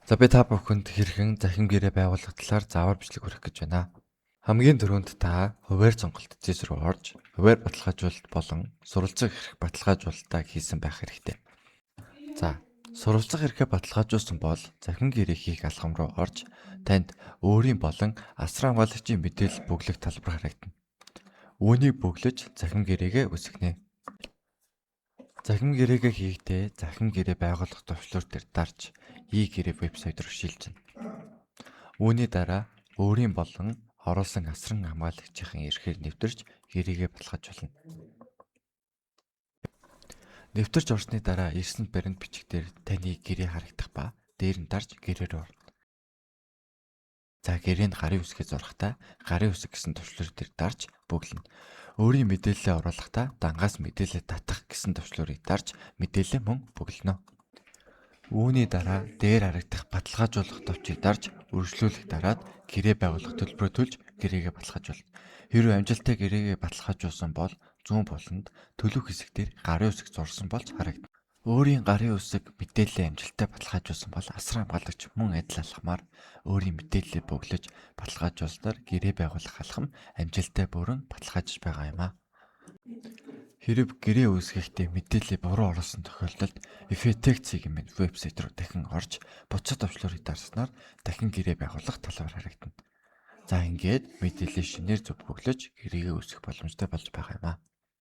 За би та бүхэнд хэрхэн захин гэрээ байгуулах талаар заавар бичлэг хүргэх гэж байна. Хамгийн түрүүнд та хуваар сонголт зэс рүү орж, хуваар баталгаажуулалт болон суралцах эрх баталгаажуулалтаа хийсэн байх хэрэгтэй. За, суралцах эрхээ баталгаажуулсан бол захин гэрээ хийх алхам руу орж, танд өөрийн болон асар хамгаалагчийн мэдээлэл бүглэх талбар харагдана. Үүнийг бүглэж захин гэрээгээ үүсгэнэ. Захин гэрээгээ хийхдээ захин гэрээ байгуулах төвчлөр дээр дарж e-гэрээ вебсайт руу шилжинэ. Үүний дараа өөрийн болон оруулсан асран хамгаалагчийн эрхээр нэвтэрч гэрээгээ баталгаажуулна. Нэвтэрч орсны дараа ирсэн баримт бичгээр таны гэрээ харагдах ба дээр нь дарж гэрээ рүү орно. За гэрээнд гарын үсгээ зурхтаа гарын үсэг гэсэн төвчлөр дээр дарж бүглэнэ. Өөрийн мэдээлэлээ оруулахдаа дангаас мэдээлэл татах гэсэн төвчлөрийг дарж мэдээлэл мөн бүглэнэ. Үүний дараа дээр харагдах баталгаажуулах товчийг дарж үргэлжлүүлэх дараад гэрээ байгуулах төлбөрөө төлж гэрээгээ баталгаажуулна. Хэрэв амжилттай гэрээгээ баталгаажуулсан бол зүүн буланд төлөв хэсэг дээр гарын үсэг зурсан болж харагдана. Өөрийн гарын үсэг мэдээлэлээ амжилттай баталгаажуулсан бол асар хамгаалагч мөн адил алхмаар өөрийн мэдээлэлээ бүглэж баталгаажуулснаар гэрээ байгуулах алхам амжилттай бүрэн баталгаажиж байгаа юм а. Хэрэв гэрээ үүсгэхдээ мэдээлэлээ буруу оруулсан тохиолдолд FTX-ийн вебсайт руу дахин орж буцаад товчлорыг дарснаар дахин гэрээ байгуулах талбар харагдана. За ингээд мэдээлэл шинээр зөв бүглэж гэрээгээ үүсгэх боломжтой болж байгаа юм а.